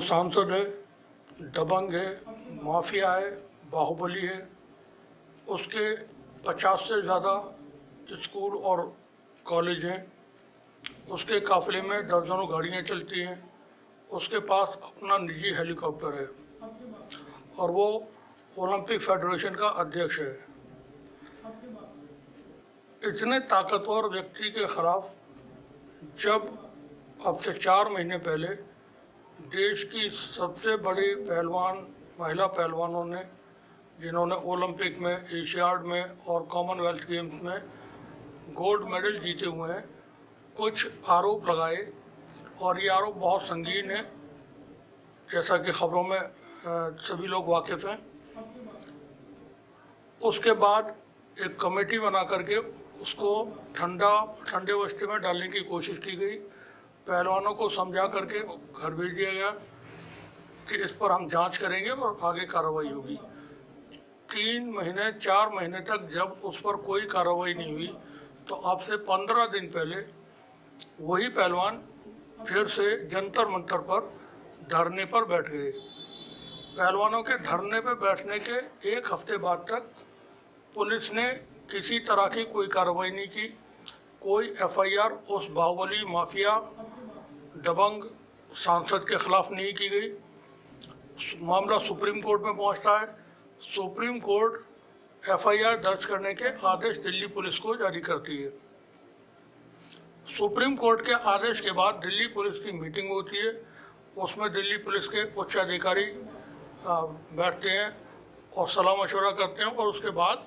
सांसद है, दबंग है, माफिया है, बाहुबली है, उसके 50 से ज़्यादा स्कूल और कॉलेज हैं, उसके काफ़िले में दर्जनों गाड़ियाँ चलती हैं, उसके पास अपना निजी हेलीकॉप्टर है और वो ओलंपिक फेडरेशन का अध्यक्ष है। इतने ताकतवर व्यक्ति के खिलाफ जब अब से 4 महीने पहले देश की सबसे बड़ी पहलवान महिला पहलवानों ने, जिन्होंने ओलंपिक में, एशियाड में और कॉमनवेल्थ गेम्स में गोल्ड मेडल जीते हुए हैं, कुछ आरोप लगाए और ये आरोप बहुत संगीन है, जैसा कि खबरों में सभी लोग वाकिफ़ हैं। उसके बाद एक कमेटी बना करके उसको ठंडे बस्ते में डालने की कोशिश की गई। पहलवानों को समझा करके घर भेज दिया गया कि इस पर हम जांच करेंगे और आगे कार्रवाई होगी। 3 महीने 4 महीने तक जब उस पर कोई कार्रवाई नहीं हुई तो अब से 15 दिन पहले वही पहलवान फिर से जंतर मंतर पर धरने पर बैठ गए। पहलवानों के धरने पर बैठने के 1 हफ्ते बाद तक पुलिस ने किसी तरह की कोई कार्रवाई नहीं की, कोई एफआईआर उस बाहुबली माफिया दबंग सांसद के खिलाफ नहीं की गई। मामला सुप्रीम कोर्ट में पहुंचता है। सुप्रीम कोर्ट एफआईआर दर्ज करने के आदेश दिल्ली पुलिस को जारी करती है। सुप्रीम कोर्ट के आदेश के बाद दिल्ली पुलिस की मीटिंग होती है, उसमें दिल्ली पुलिस के उच्च अधिकारी बैठते हैं और सलाह मशवरा करते हैं और उसके बाद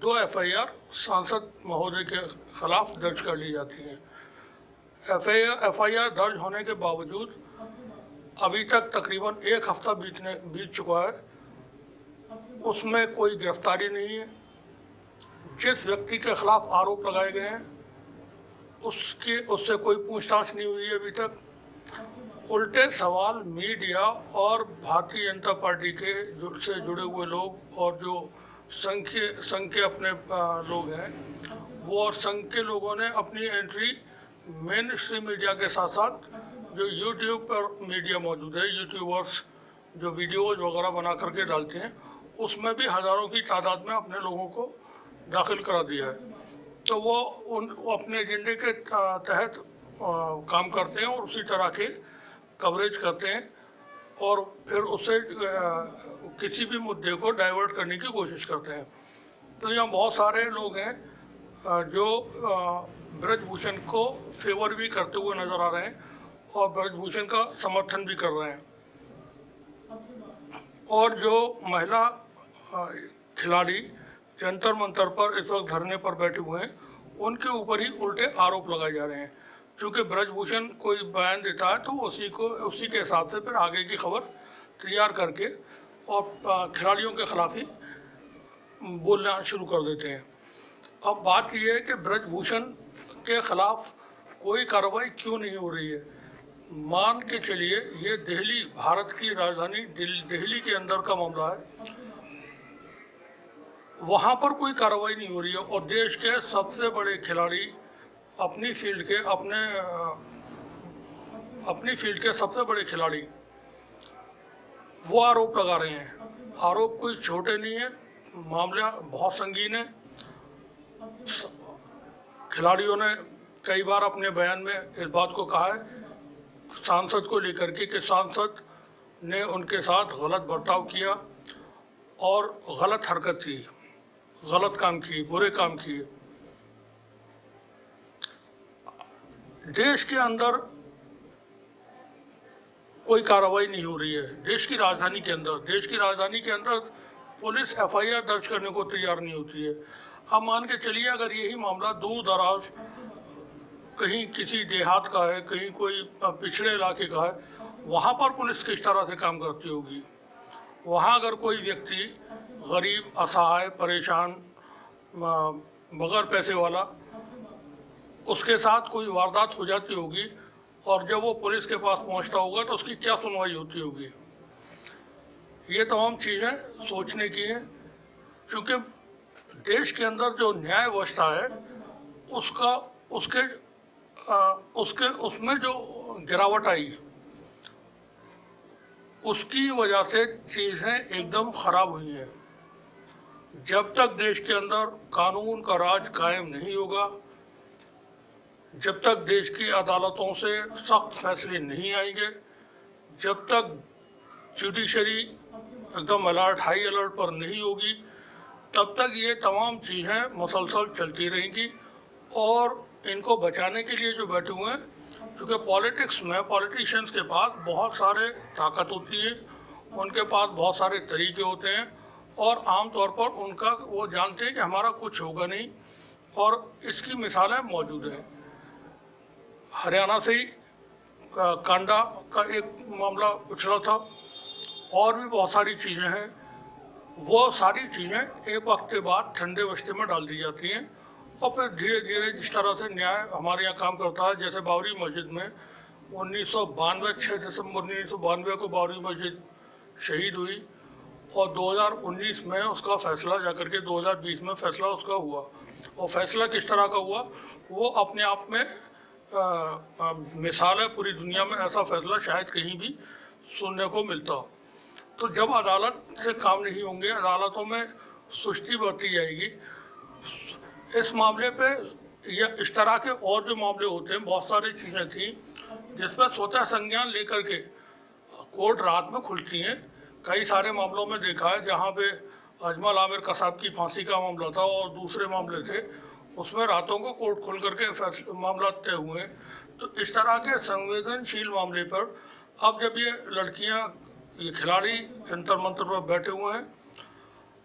2 एफआईआर सांसद महोदय के खिलाफ दर्ज कर ली जाती हैं। एफआईआर दर्ज होने के बावजूद अभी तक तकरीबन 1 हफ्ता बीत चुका है, उसमें कोई गिरफ्तारी नहीं है। जिस व्यक्ति के खिलाफ आरोप लगाए गए हैं उससे कोई पूछताछ नहीं हुई है अभी तक। उल्टे सवाल मीडिया और भारतीय जनता पार्टी के से जुड़े हुए लोग और जो संघ के अपने लोग हैं, वो और संघ के लोगों ने अपनी एंट्री मेन स्ट्रीम मीडिया के साथ साथ जो यूट्यूब पर मीडिया मौजूद है, यूट्यूबर्स जो वीडियोज वगैरह बना करके डालते हैं, उसमें भी हज़ारों की तादाद में अपने लोगों को दाखिल करा दिया है। तो वो अपने एजेंडे के तहत काम करते हैं और उसी तरह के कवरेज करते हैं और फिर उससे किसी भी मुद्दे को डाइवर्ट करने की कोशिश करते हैं। तो यहाँ बहुत सारे लोग हैं जो ब्रजभूषण को फेवर भी करते हुए नज़र आ रहे हैं और ब्रजभूषण का समर्थन भी कर रहे हैं। और जो महिला खिलाड़ी जंतर मंतर पर इस वक्त धरने पर बैठे हुए हैं, उनके ऊपर ही उल्टे आरोप लगाए जा रहे हैं। क्योंकि ब्रजभूषण कोई बयान देता है तो उसी के हिसाब से फिर आगे की खबर तैयार करके और खिलाड़ियों के खिलाफ ही बोलना शुरू कर देते हैं। अब बात यह है कि ब्रजभूषण के खिलाफ कोई कार्रवाई क्यों नहीं हो रही है। मान के चलिए ये दिल्ली, भारत की राजधानी दिल्ली के अंदर का मामला है, वहाँ पर कोई कार्रवाई नहीं हो रही है और देश के सबसे बड़े खिलाड़ी अपनी फील्ड के सबसे बड़े खिलाड़ी वो आरोप लगा रहे हैं। आरोप कोई छोटे नहीं है, मामला बहुत संगीन है। खिलाड़ियों ने कई बार अपने बयान में इस बात को कहा है सांसद को लेकर के कि सांसद ने उनके साथ गलत बर्ताव किया और गलत हरकत की, गलत काम किए, बुरे काम किए। देश के अंदर कोई कार्रवाई नहीं हो रही है। देश की राजधानी के अंदर पुलिस एफआईआर दर्ज करने को तैयार नहीं होती है। अब मान के चलिए अगर यही मामला दूर दराज कहीं किसी देहात का है, कहीं कोई पिछड़े इलाके का है, वहाँ पर पुलिस किस तरह से काम करती होगी। वहाँ अगर कोई व्यक्ति गरीब, असहाय, परेशान, बगैर पैसे वाला, उसके साथ कोई वारदात हो जाती होगी और जब वो पुलिस के पास पहुंचता होगा तो उसकी क्या सुनवाई होती होगी। ये तमाम चीज़ें सोचने की हैं, क्योंकि देश के अंदर जो न्याय व्यवस्था है उसमें जो गिरावट आई उसकी वजह से चीज़ें एकदम ख़राब हुई हैं। जब तक देश के अंदर कानून का राज कायम नहीं होगा, जब तक देश की अदालतों से सख्त फैसले नहीं आएंगे, जब तक जुडिशरी एकदम अलर्ट, हाई अलर्ट पर नहीं होगी, तब तक ये तमाम चीज़ें मुसलसल चलती रहेंगी। और इनको बचाने के लिए जो बैठे हुए हैं, क्योंकि पॉलिटिक्स में पॉलिटिशियंस के पास बहुत सारे ताकत होती है, उनके पास बहुत सारे तरीके होते हैं, और आम तौर पर उनका वो जानते हैं कि हमारा कुछ होगा नहीं। और इसकी मिसालें मौजूद हैं। हरियाणा से ही कांडा का एक मामला उछला था, और भी बहुत सारी चीज़ें हैं। वो सारी चीज़ें एक वक्त के बाद ठंडे बस्ते में डाल दी जाती हैं, और फिर धीरे धीरे जिस तरह से न्याय हमारे यहाँ काम करता है, जैसे बाबरी मस्जिद में 1992 6 दिसंबर 1992 को बाबरी मस्जिद शहीद हुई, और 2019 में उसका फैसला जाकर के 2020 में फैसला उसका हुआ। और फैसला किस तरह का हुआ वो अपने आप में मिसाल है। पूरी दुनिया में ऐसा फैसला शायद कहीं भी सुनने को मिलता हो। तो जब अदालत से काम नहीं होंगे, अदालतों में सुस्ती बढ़ती जाएगी। इस मामले पे या इस तरह के और जो मामले होते हैं, बहुत सारी चीज़ें थी जिसमें स्वतः संज्ञान लेकर के कोर्ट रात में खुलती हैं। कई सारे मामलों में देखा है जहाँ पे अजमल आमिर कसाब की फांसी का मामला था और दूसरे मामले थे, उसमें रातों को कोर्ट खोल करके मामला तय हुए। तो इस तरह के संवेदनशील मामले पर अब जब ये लड़कियां, ये खिलाड़ी जंतर मंतर पर बैठे हुए हैं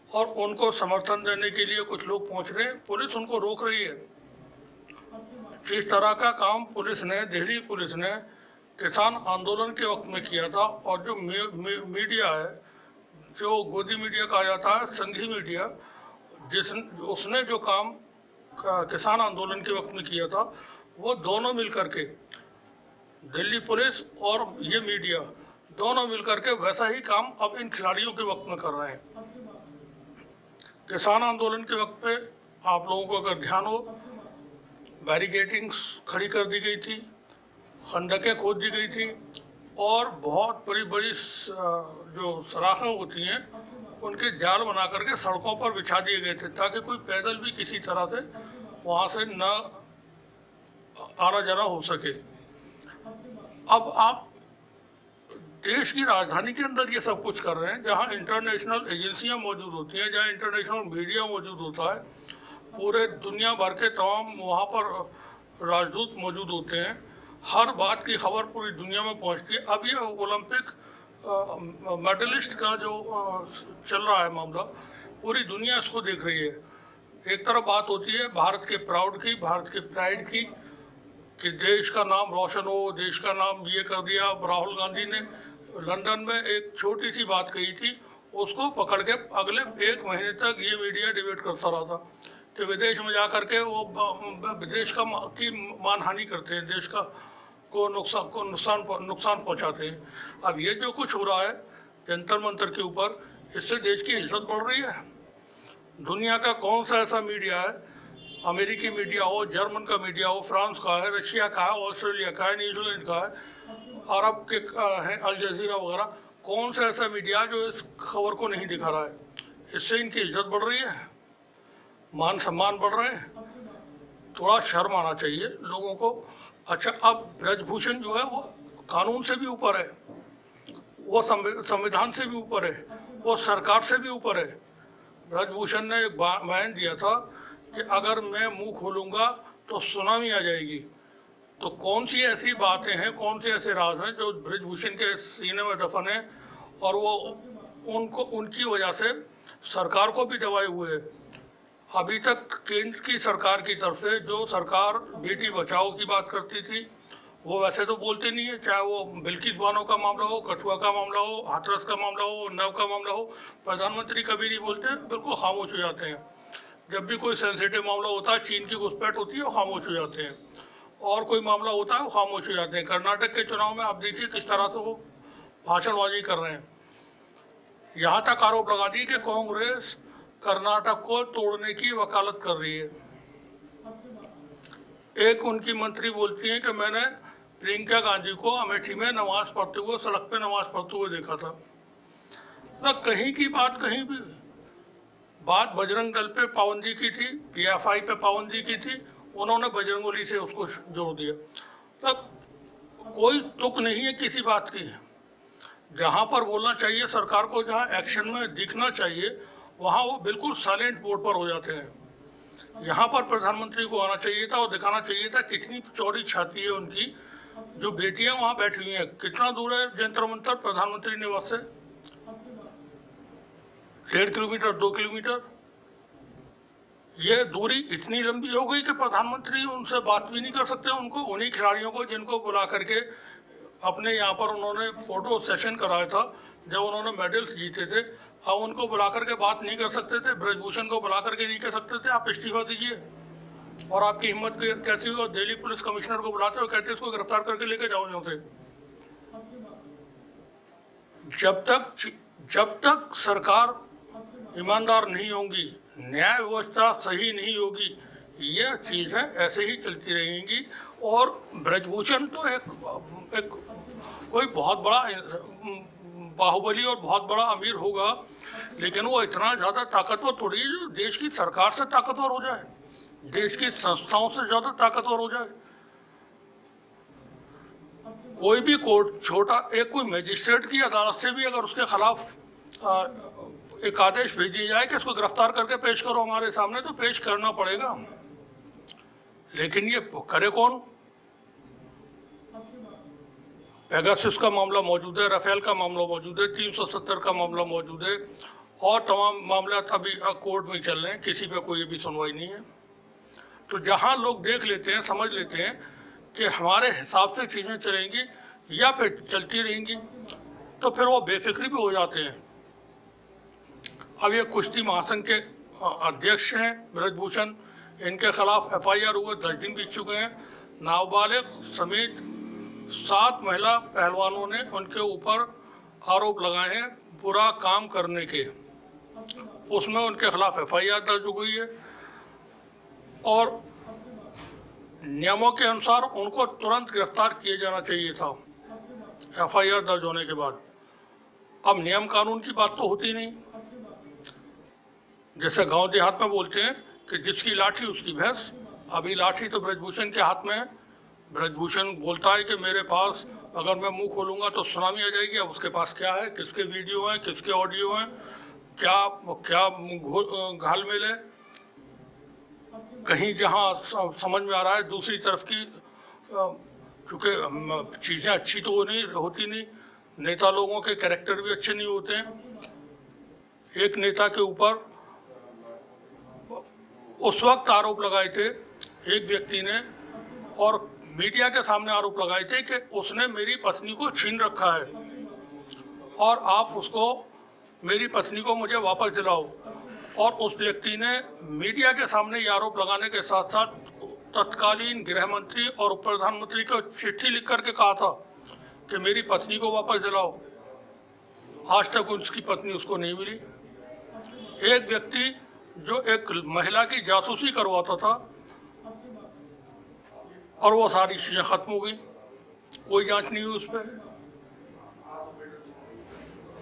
और उनको समर्थन देने के लिए कुछ लोग पहुंच रहे हैं, पुलिस उनको रोक रही है। जिस तरह का काम पुलिस ने, दिल्ली पुलिस ने किसान आंदोलन के वक्त में किया था, और जो मीडिया है, जो गोदी मीडिया कहा जाता है, संघी मीडिया, उसने जो काम किसान आंदोलन के वक्त में किया था, वो दोनों मिलकर के, दिल्ली पुलिस और ये मीडिया दोनों मिलकर के वैसा ही काम अब इन खिलाड़ियों के वक्त में कर रहे हैं। किसान आंदोलन के वक्त पे आप लोगों को अगर ध्यान हो, बैरिकेडिंग्स खड़ी कर दी गई थी, खंडकें खोद दी गई थी, और बहुत बड़ी बड़ी जो सराखें होती हैं उनके जाल बना करके सड़कों पर बिछा दिए गए थे, ताकि कोई पैदल भी किसी तरह से वहाँ से न आना जाना हो सके। अब आप देश की राजधानी के अंदर ये सब कुछ कर रहे हैं, जहाँ इंटरनेशनल एजेंसियाँ मौजूद होती हैं, जहाँ इंटरनेशनल मीडिया मौजूद होता है, पूरे दुनिया भर के तमाम वहाँ पर राजदूत मौजूद होते हैं, हर बात की खबर पूरी दुनिया में पहुँचती है। अब ये ओलंपिक मेडलिस्ट का जो चल रहा है मामला, पूरी दुनिया इसको देख रही है। एक तरफ बात होती है भारत के प्राउड की, भारत के प्राइड की, कि देश का नाम रोशन हो, देश का नाम ये कर दिया। राहुल गांधी ने लंदन में एक छोटी सी बात कही थी, उसको पकड़ के अगले 1 महीने तक ये मीडिया डिबेट करता रहा था कि विदेश में जा कर के वो विदेश की मानहानि करते हैं, देश का नुकसान पहुंचाते हैं। अब ये जो कुछ हो रहा है जंतर मंतर के ऊपर, इससे देश की इज्जत बढ़ रही है। दुनिया का कौन सा ऐसा मीडिया है, अमेरिकी मीडिया हो, जर्मन का मीडिया हो, फ्रांस का है, रशिया का है, ऑस्ट्रेलिया का है, न्यूजीलैंड का है, अरब के हैं, अल जजीरा वगैरह, कौन सा ऐसा मीडिया जो इस खबर को नहीं दिखा रहा है? इससे इनकी इज्जत बढ़ रही है, मान सम्मान बढ़ रहे हैं। थोड़ा शर्म आना चाहिए लोगों को। अच्छा, अब ब्रजभूषण जो है वो कानून से भी ऊपर है, वो संविधान से भी ऊपर है, वो सरकार से भी ऊपर है। ब्रजभूषण ने एक बयान दिया था कि अगर मैं मुंह खोलूँगा तो सुनामी आ जाएगी। तो कौन सी ऐसी बातें हैं, कौन से ऐसे राज हैं जो ब्रजभूषण के सीने में दफन है, और वो उनकी वजह से सरकार को भी दबाए हुए है। अभी तक केंद्र की सरकार की तरफ से जो सरकार बेटी बचाओ की बात करती थी, वो वैसे तो बोलते नहीं है, चाहे वो बिल्किस बानो का मामला हो, कठुआ का मामला हो, हाथरस का मामला हो, उन्नाव का मामला हो, प्रधानमंत्री कभी नहीं बोलते, बिल्कुल खामोश हो जाते हैं। जब भी कोई सेंसिटिव मामला होता है, चीन की घुसपैठ होती है, वो खामोश हो जाते हैं, और कोई मामला होता है वो खामोश हो जाते हैं। कर्नाटक के चुनाव में आप देखिए किस तरह से वो भाषणबाजी कर रहे हैं। यहाँ तक आरोप लगा दिए कि कांग्रेस कर्नाटक को तोड़ने की वकालत कर रही है। एक उनकी मंत्री बोलती हैं कि मैंने प्रियंका गांधी को अमेठी में नमाज पढ़ते हुए, सड़क पे नमाज पढ़ते हुए देखा था। ना कहीं की बात कहीं भी बात बजरंग दल पे पाबंदी की थी, PFI पे पाबंदी की थी, उन्होंने बजरंगबली से उसको जोड़ दिया। तब कोई तुक नहीं है किसी बात की। जहाँ पर बोलना चाहिए सरकार को, जहाँ एक्शन में दिखना चाहिए, वहाँ वो बिल्कुल साइलेंट मोड पर हो जाते हैं। यहाँ पर प्रधानमंत्री को आना चाहिए था और दिखाना चाहिए था कितनी चौड़ी छाती है उनकी। जो बेटियां वहाँ बैठी हुई हैं, कितना दूर है जंतर मंतर प्रधानमंत्री निवास से? 1.5 किलोमीटर, 2 किलोमीटर। ये दूरी इतनी लंबी हो गई कि प्रधानमंत्री उनसे बात भी नहीं कर सकते। उनको, उन्हीं खिलाड़ियों को जिनको बुला करके अपने यहाँ पर उन्होंने फोटो सेशन कराया था जब उन्होंने मेडल्स जीते थे, अब उनको बुला करके बात नहीं कर सकते थे। ब्रजभूषण को बुला करके नहीं कह सकते थे आप इस्तीफा दीजिए? और आपकी हिम्मत कैसी हुई? और दिल्ली पुलिस कमिश्नर को बुलाते हो, कहते इसको गिरफ्तार करके लेके जाओ यहाँ से। जब तक सरकार ईमानदार नहीं होगी, न्याय व्यवस्था सही नहीं होगी, ये चीज़ें ऐसे ही चलती रहेंगी। और ब्रजभूषण तो एक कोई बहुत बड़ा बाहुबली और बहुत बड़ा अमीर होगा, लेकिन वो इतना ज़्यादा ताकतवर थोड़ी है जो देश की सरकार से ताकतवर हो जाए, देश की संस्थाओं से ज़्यादा ताकतवर हो जाए। कोई भी कोर्ट, छोटा एक कोई मजिस्ट्रेट की अदालत से भी अगर उसके खिलाफ एक आदेश भेज दिया जाए कि इसको गिरफ्तार करके पेश करो हमारे सामने, तो पेश करना पड़ेगा। लेकिन ये करे कौन? पेगासस का मामला मौजूद है, राफेल का मामला मौजूद है, 370 का मामला मौजूद है, और तमाम मामला अभी कोर्ट में चल रहे हैं, किसी पे कोई भी सुनवाई नहीं है। तो जहां लोग देख लेते हैं, समझ लेते हैं कि हमारे हिसाब से चीज़ें चलेंगी या फिर चलती रहेंगी, तो फिर वो बेफिक्री भी हो जाते हैं। अब ये कुश्ती महासंघ के अध्यक्ष हैं ब्रजभूषण, इनके खिलाफ FIR हुए 10 दिन बीत चुके हैं। नाबालिग समेत 7 महिला पहलवानों ने उनके ऊपर आरोप लगाए हैं बुरा काम करने के। उसमें उनके खिलाफ FIR दर्ज हुई है और नियमों के अनुसार उनको तुरंत गिरफ्तार किया जाना चाहिए था FIR दर्ज होने के बाद। अब नियम कानून की बात तो होती नहीं। जैसे गांव देहात में बोलते हैं कि जिसकी लाठी उसकी भैंस। अभी लाठी तो ब्रजभूषण के हाथ में है। ब्रजभूषण बोलता है कि मेरे पास अगर मैं मुंह खोलूंगा तो सुनामी आ जाएगी। अब उसके पास क्या है, किसके वीडियो हैं, किसके ऑडियो हैं, क्या क्या घालमेल है। कहीं जहां समझ में आ रहा है, दूसरी तरफ की क्योंकि चीज़ें अच्छी तो नहीं होती, नहीं नेता लोगों के कैरेक्टर भी अच्छे नहीं होते हैं। एक नेता के ऊपर उस वक्त आरोप लगाए थे एक व्यक्ति ने, और मीडिया के सामने आरोप लगाए थे कि उसने मेरी पत्नी को छीन रखा है और आप उसको, मेरी पत्नी को मुझे वापस दिलाओ। और उस व्यक्ति ने मीडिया के सामने ये आरोप लगाने के साथ साथ तत्कालीन गृह मंत्री और उप प्रधानमंत्री को चिट्ठी लिख करके कहा था कि मेरी पत्नी को वापस दिलाओ। आज तक उसकी पत्नी उसको नहीं मिली। एक व्यक्ति जो एक महिला की जासूसी करवाता था और वो सारी चीज़ें खत्म हो गई, कोई जांच नहीं हुई उस पर।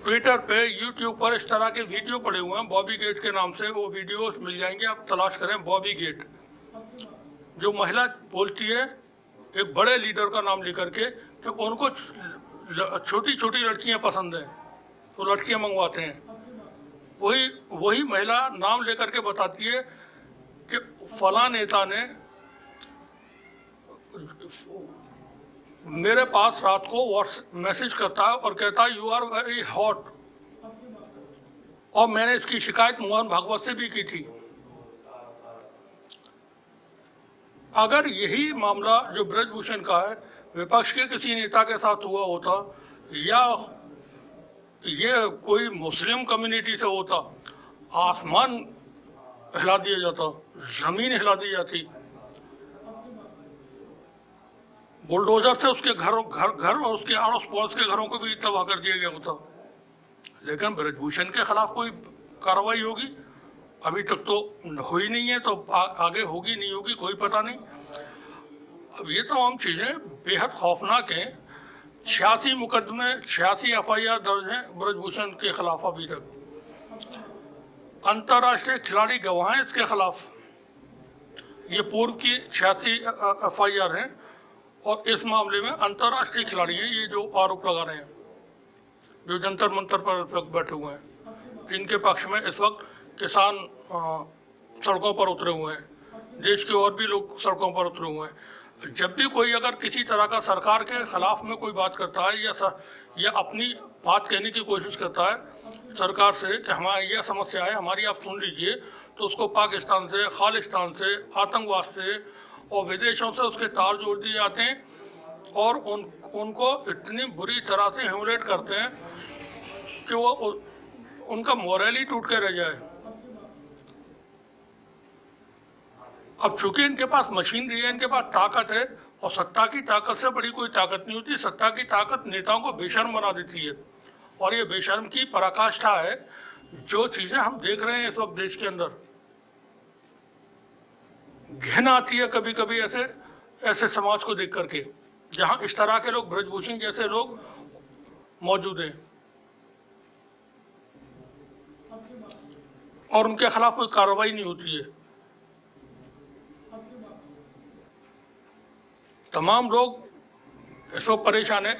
ट्विटर पे, यूट्यूब पर इस तरह के वीडियो पड़े हुए हैं बॉबी गेट के नाम से। वो वीडियोस मिल जाएंगे, आप तलाश करें बॉबी गेट। जो महिला बोलती है एक बड़े लीडर का नाम लेकर के कि उनको छोटी छोटी लड़कियां पसंद हैं, तो लड़कियां मंगवाते हैं। वही महिला नाम लेकर के बताती है कि फला नेता ने मेरे पास रात को व्हाट्सएप मैसेज करता है और कहता है यू आर वेरी हॉट, और मैंने इसकी शिकायत मोहन भागवत से भी की थी। अगर यही मामला जो ब्रजभूषण का है विपक्ष के किसी नेता के साथ हुआ होता या ये कोई मुस्लिम कम्युनिटी से होता, आसमान हिला दिया जाता, जमीन हिला दी जाती, बुलडोजर से उसके घर और उसके आड़ोस पड़ोस के घरों को भी तबाह कर दिया गया होता। लेकिन ब्रजभूषण के खिलाफ कोई कार्रवाई होगी अभी तक तो हुई नहीं है, तो आगे होगी नहीं होगी कोई पता नहीं। अब ये तमाम चीज़ें बेहद खौफनाक हैं। 86 मुकदमे 86 FIR दर्ज हैं ब्रजभूषण के खिलाफ अभी तक। अंतर्राष्ट्रीय खिलाड़ी गवाह हैं इसके खिलाफ। ये पूर्व की 86 FIR हैं और इस मामले में अंतर्राष्ट्रीय खिलाड़ी हैं ये जो आरोप लगा रहे हैं, जो जंतर मंतर पर इस वक्त बैठे हुए हैं, जिनके पक्ष में इस वक्त किसान सड़कों पर उतरे हुए हैं, देश के और भी लोग सड़कों पर उतरे हुए हैं। जब भी कोई अगर किसी तरह का सरकार के खिलाफ में कोई बात करता है या अपनी बात कहने की कोशिश करता है सरकार से कि हमारी यह समस्या है, हमारी आप सुन लीजिए, तो उसको पाकिस्तान से, खालिस्तान से, आतंकवाद से और विदेशों से उसके तार जोड़ दिए जाते हैं और उनको इतनी बुरी तरह से ह्यूमिलेट करते हैं कि वो उनका मोरल ही टूट के रह जाए। अब चूंकि इनके पास मशीनरी है, इनके पास ताकत है, और सत्ता की ताकत से बड़ी कोई ताकत नहीं होती। सत्ता की ताकत नेताओं को बेशर्म बना देती है और ये बेशर्म की पराकाष्ठा है जो चीज़ें हम देख रहे हैं इस वक्त देश के अंदर। घृणा आती है कभी कभी ऐसे समाज को देख करके जहां इस तरह के लोग, ब्रजभूषण जैसे लोग मौजूद हैं और उनके खिलाफ कोई कार्रवाई नहीं होती है। तमाम लोग इस वक्त परेशान है।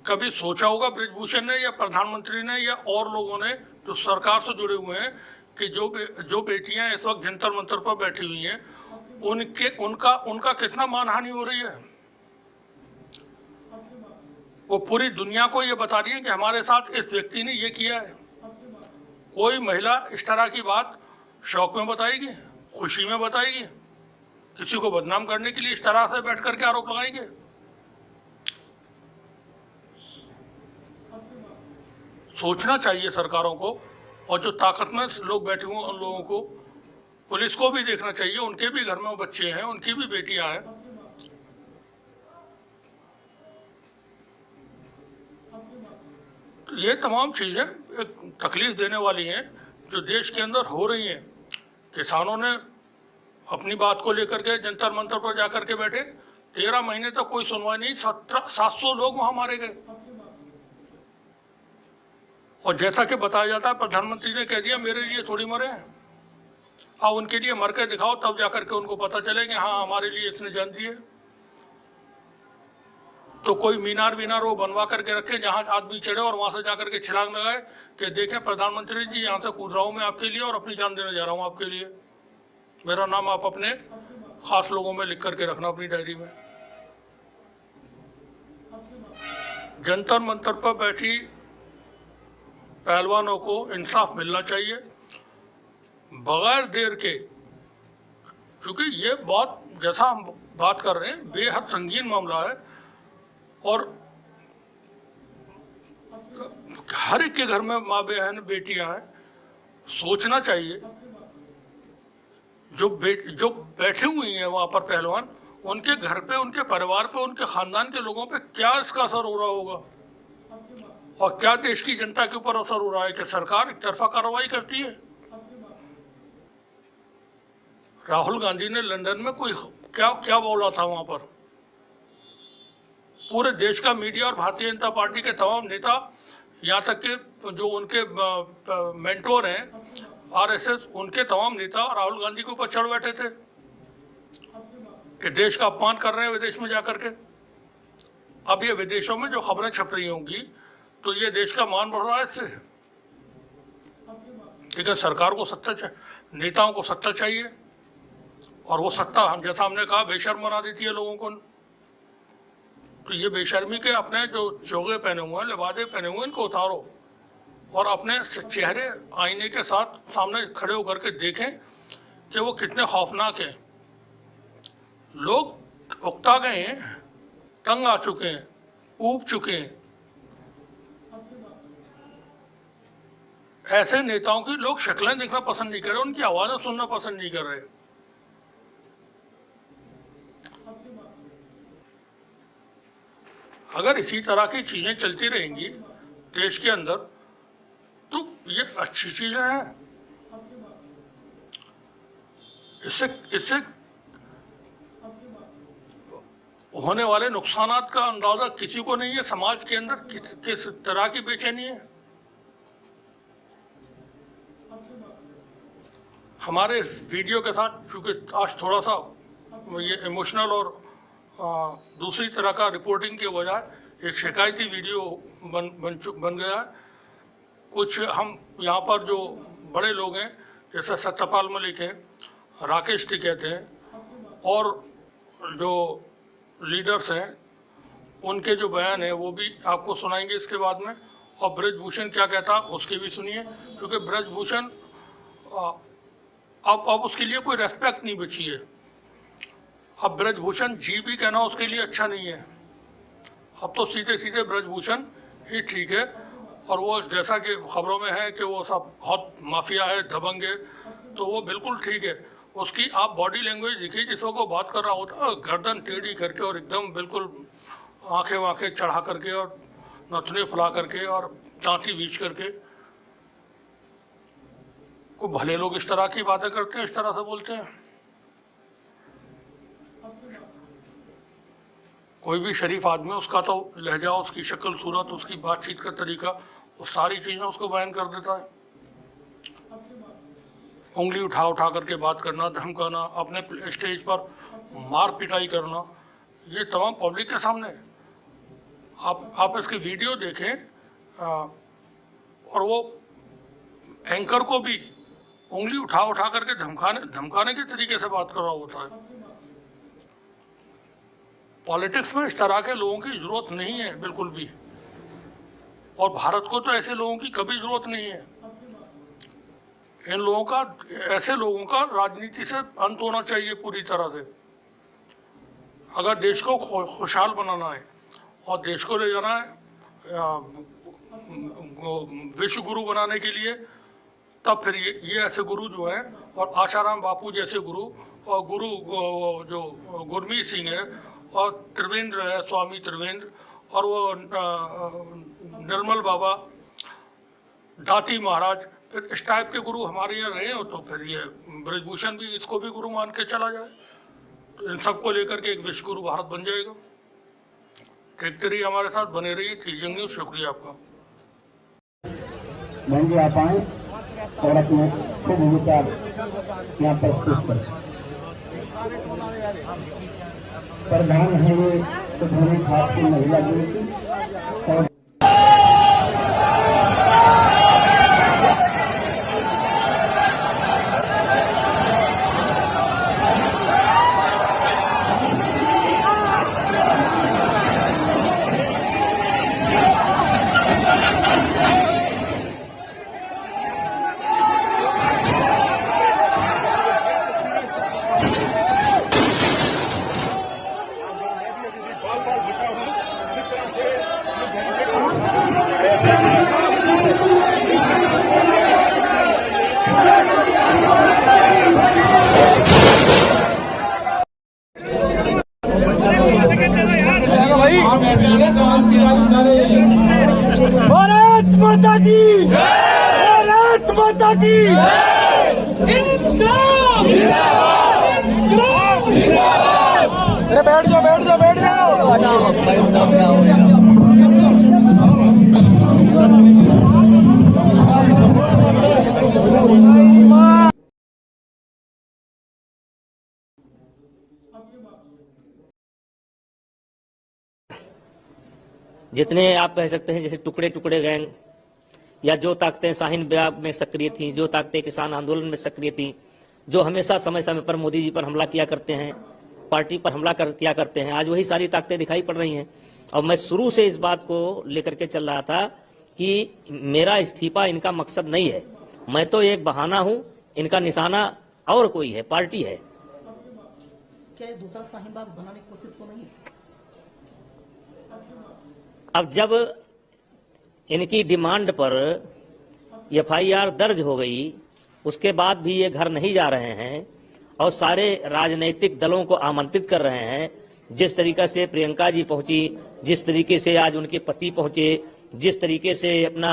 कभी सोचा होगा ब्रजभूषण ने या प्रधानमंत्री ने या और लोगों ने जो सरकार से जुड़े हुए हैं कि जो बेटियां इस वक्त जंतर मंतर पर बैठी हुई हैं उनका कितना मानहानि हो रही है। वो पूरी दुनिया को ये बता रही है कि हमारे साथ इस व्यक्ति ने ये किया है। कोई महिला इस तरह की बात शौक में बताएगी, खुशी में बताएगी? किसी को बदनाम करने के लिए इस तरह से बैठ करके आरोप लगाएंगे? सोचना चाहिए सरकारों को, और जो ताकतवर लोग बैठे हुए उन लोगों को, पुलिस को भी देखना चाहिए। उनके भी घर में बच्चे हैं, उनकी भी बेटियां हैं। तो ये तमाम चीज़ें एक तकलीफ देने वाली हैं जो देश के अंदर हो रही हैं। किसानों ने अपनी बात को लेकर के जंतर मंतर पर जाकर के बैठे, 13 महीने तक कोई सुनवाई नहीं, 700 लोग वहां मारे गए। और जैसा कि बताया जाता है, प्रधानमंत्री ने कह दिया मेरे लिए थोड़ी मरे हैं, अब उनके लिए मर के दिखाओ, तब जाकर के उनको पता चले कि हाँ हमारे लिए इसने जान दी है। तो कोई मीनार वो बनवा करके रखे जहां आदमी चढ़े और वहां से जाकर के छलांग लगाए कि देखें प्रधानमंत्री जी यहाँ से कूद रहा हूँ मैं आपके लिए और अपनी जान देने जा रहा हूँ आपके लिए, मेरा नाम आप अपने खास लोगों में लिख करके रखना अपनी डायरी में। जंतर मंतर पर बैठी पहलवानों को इंसाफ मिलना चाहिए बगैर देर के, क्योंकि ये बात जैसा हम बात कर रहे हैं बेहद संगीन मामला है और हर एक के घर में माँ बहन बेटियां हैं। सोचना चाहिए जो बैठे हुई हैं वहाँ पर पहलवान, उनके घर पे, उनके परिवार पे, उनके खानदान के लोगों पे क्या इसका असर हो रहा होगा और क्या देश की जनता के ऊपर असर हो रहा है कि सरकार एक तरफा कार्रवाई करती है। राहुल गांधी ने लंदन में कोई क्या बोला था वहाँ पर? पूरे देश का मीडिया और भारतीय जनता पार्टी के तमाम नेता, यहाँ तक के जो उनके मेंटोर हैं RSS, उनके तमाम नेता राहुल गांधी के ऊपर चढ़ बैठे थे कि देश का अपमान कर रहे हैं विदेश में जाकर के। अब ये विदेशों में जो खबरें छप रही होंगी तो ये देश का मान बढ़ रहा है इससे। लेकिन सरकार को सत्ता चाहिए, नेताओं को सत्ता चाहिए, और वो सत्ता हम जैसा हमने कहा बेशर्म बना देती है लोगों को। तो ये बेशर्मी के अपने जो चोगे पहने हुए हैं, लिबादे पहने हुए हैं, इनको उतारो और अपने चेहरे आईने के साथ सामने खड़े होकर के देखें कि वो कितने खौफनाक हैं। लोग उकता गए हैं, तंग आ चुके हैं, ऊब चुके हैं। ऐसे नेताओं की लोग शक्लें देखना पसंद नहीं कर रहे, उनकी आवाज़ें सुनना पसंद नहीं कर रहे। अगर इसी तरह की चीज़ें चलती रहेंगी देश के अंदर तो ये अच्छी चीज़ें हैं। इससे होने वाले नुकसानात का अंदाजा किसी को नहीं है। समाज के अंदर किस तरह की बेचैनी है। हमारे इस वीडियो के साथ चूँकि आज थोड़ा सा ये इमोशनल और दूसरी तरह का रिपोर्टिंग के बजाय एक शिकायती वीडियो बन गया है। कुछ हम यहाँ पर जो बड़े लोग हैं जैसे सत्यपाल मलिक हैं, राकेश टिकैत हैं और जो लीडर्स हैं उनके जो बयान है वो भी आपको सुनाएंगे इसके बाद में। और ब्रजभूषण क्या कहता उसकी भी सुनिए, क्योंकि ब्रजभूषण अब उसके लिए कोई रेस्पेक्ट नहीं बची है। अब ब्रजभूषण जी भी कहना उसके लिए अच्छा नहीं है। अब तो सीधे सीधे ब्रजभूषण ही ठीक है। और वो जैसा कि खबरों में है कि वो सब बहुत माफिया है, दबंग है, तो वो बिल्कुल ठीक है। उसकी आप बॉडी लैंग्वेज देखिए, जिसको को बात कर रहा होता है गर्दन टेढ़ी करके और एकदम बिल्कुल आंखें वाँखें चढ़ा करके और नथने फुला करके और चांटी बीच करके। को भले लोग इस तरह की बातें करते हैं, इस तरह से बोलते हैं। कोई भी शरीफ आदमी, उसका तो लहजा, उसकी शक्ल सूरत, उसकी बातचीत का तरीका, वो सारी चीज़ें उसको बयान कर देता है। उंगली उठा करके बात करना, धमकाना, अपने स्टेज पर मार पिटाई करना, ये तमाम पब्लिक के सामने। आप इसकी वीडियो देखें और वो एंकर को भी उंगली उठा करके धमकाने के तरीके से बात कर रहा होता है। पॉलिटिक्स में इस तरह के लोगों की ज़रूरत नहीं है बिल्कुल भी। और भारत को तो ऐसे लोगों की कभी ज़रूरत नहीं है। इन लोगों का, ऐसे लोगों का राजनीति से अंत होना चाहिए पूरी तरह से। अगर देश को खुशहाल बनाना है और देश को ले जाना है विश्व गुरु बनाने के लिए, तब फिर ये ऐसे गुरु जो हैं, और आशाराम बापू जैसे गुरु, और गुरु जो गुरमीत सिंह है, और त्रिवेंद्र है, स्वामी त्रिवेंद्र, और वो निर्मल बाबा, दाती महाराज, फिर इस टाइप के गुरु हमारे यहाँ रहे हो, तो फिर ये ब्रजभूषण भी, इसको भी गुरु मान के चला जाए, तो इन सबको लेकर के एक विश्व गुरु भारत बन जाएगा। देखते रहिए, हमारे साथ बने रहिए। टीजंग न्यूज़, शुक्रिया आपका। मंजू आप आए और अपने शुभ विचार यहाँ प्रस्तुत करें। प्रधान है ये सुधोनी खास की महिला गिनती और भारत माता की, भारत माता की। अरे बैठ जाओ, बैठ जाओ, बैठ जाओ। जितने आप कह सकते हैं जैसे टुकड़े टुकड़े गैंग, या जो ताकतें शाहीन बाग में सक्रिय थी, जो ताकतें किसान आंदोलन में सक्रिय थी, जो हमेशा समय समय पर मोदी जी पर हमला किया करते हैं, पार्टी पर हमला किया करते हैं, आज वही सारी ताकतें दिखाई पड़ रही हैं। और मैं शुरू से इस बात को लेकर के चल रहा था कि मेरा इस्तीफा इनका मकसद नहीं है, मैं तो एक बहाना हूं, इनका निशाना और कोई है, पार्टी है। क्या ये दूसरा शाहीन बाग बनाने की कोशिश तो नहीं? अब जब इनकी डिमांड पर एफआईआर दर्ज हो गई, उसके बाद भी ये घर नहीं जा रहे हैं और सारे राजनीतिक दलों को आमंत्रित कर रहे हैं। जिस तरीके से प्रियंका जी पहुंची, जिस तरीके से आज उनके पति पहुंचे, जिस तरीके से अपना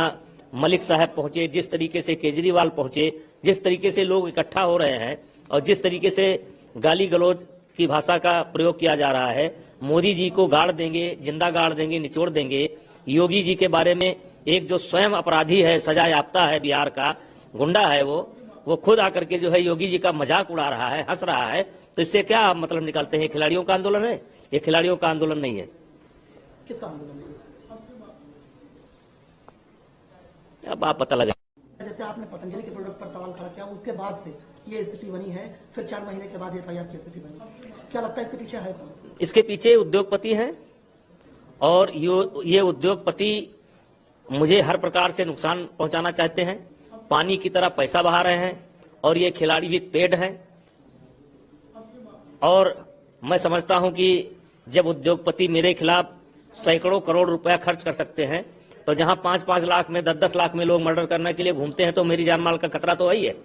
मलिक साहब पहुंचे, जिस तरीके से केजरीवाल पहुंचे, जिस तरीके से लोग इकट्ठा हो रहे हैं और जिस तरीके से गाली गलौज की भाषा का प्रयोग किया जा रहा है। मोदी जी को गाड़ देंगे, जिंदा गाड़ देंगे, निचोड़ देंगे। योगी जी के बारे में एक जो स्वयं अपराधी है, सजा याफ्ता है, बिहार का गुंडा है, वो खुद आकर के जो है योगी जी का मजाक उड़ा रहा है, हंस रहा है। तो इससे क्या आप मतलब निकालते हैं? खिलाड़ियों का आंदोलन है? ये खिलाड़ियों का आंदोलन नहीं है। किसका आंदोलन है? अब आप पता लगा। जैसे आपने पतंजलि के प्रोडक्ट पर सवाल खड़ा किया, उसके बाद से ये स्थिति बनी है, फिर 4 महीने के बाद एफआईआर की स्थिति बनी। क्या लगता है इसके पीछे है कौन? इसके पीछे उद्योगपति हैं और ये उद्योगपति मुझे हर प्रकार से नुकसान पहुंचाना चाहते हैं, पानी की तरह पैसा बहा रहे हैं और ये खिलाड़ी भी पेड हैं। और मैं समझता हूं कि जब उद्योगपति मेरे खिलाफ सैकड़ों करोड़ रुपया खर्च कर सकते हैं, तो जहां 5-5 लाख में 10-10 लाख में लोग मर्डर करने के लिए घूमते हैं, तो मेरी जान माल का खतरा तो वही है।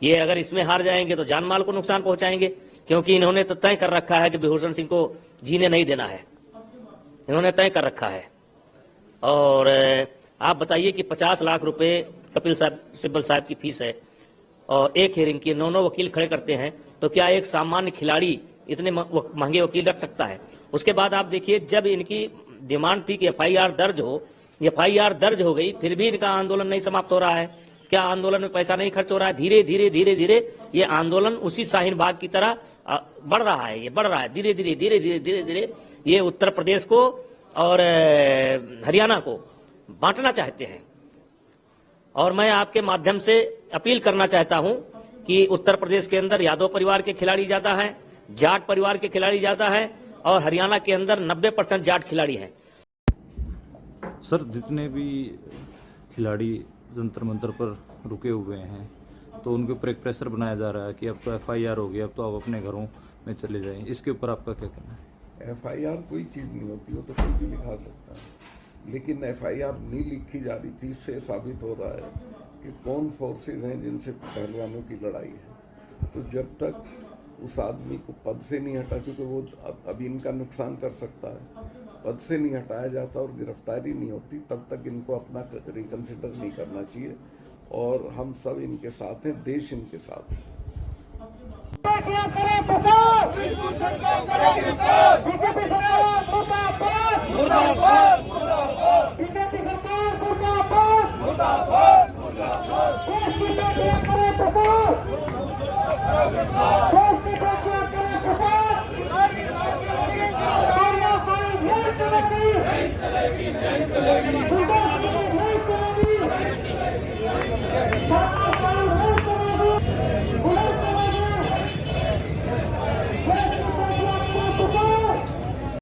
ये अगर इसमें हार जाएंगे तो जान माल को नुकसान पहुंचाएंगे, क्योंकि इन्होंने तो तय कर रखा है कि विभूषण सिंह को जीने नहीं देना है, इन्होंने तय कर रखा है। और आप बताइए कि 50 लाख रुपए कपिल सिब्बल साहब की फीस है और एक हियरिंग की 9 वकील खड़े करते हैं, तो क्या एक सामान्य खिलाड़ी इतने महंगे वकील रख सकता है? उसके बाद आप देखिए, जब इनकी डिमांड थी कि एफआईआर दर्ज हो, एफआईआर दर्ज हो गई, फिर भी इनका आंदोलन नहीं समाप्त हो रहा है। क्या आंदोलन में पैसा नहीं खर्च हो रहा है? धीरे धीरे धीरे धीरे ये आंदोलन उसी शाहीन बाग की तरह बढ़ रहा है, ये बढ़ रहा है धीरे धीरे धीरे धीरे धीरे धीरे। ये उत्तर प्रदेश को और हरियाणा को बांटना चाहते हैं। और मैं आपके माध्यम से अपील करना चाहता हूं कि उत्तर प्रदेश के अंदर यादव परिवार के खिलाड़ी ज्यादा हैं, जाट परिवार के खिलाड़ी ज्यादा हैं और हरियाणा के अंदर 90% जाट खिलाड़ी हैं। सर, जितने भी खिलाड़ी जंतर मंतर पर रुके हुए हैं, तो उनके ऊपर एक प्रेशर बनाया जा रहा है कि अब तो एफआईआर हो गई, अब तो आप अपने घरों में चले जाएं। इसके ऊपर आपका क्या कहना है? एफआईआर कोई चीज़ नहीं होती, वो तो कोई भी लिखा सकता है, लेकिन एफआईआर नहीं लिखी जा रही थी। इससे साबित हो रहा है कि कौन फोर्सेज हैं जिनसे पहलवानों की लड़ाई है। तो जब तक उस आदमी को पद से नहीं हटा, चूँकि वो अभी इनका नुकसान कर सकता है, पद से नहीं हटाया जाता और गिरफ्तारी नहीं होती, तब तक इनको अपना रिकन्सिडर नहीं करना चाहिए। और हम सब इनके साथ हैं, देश इनके साथ है। मुर्दाबाद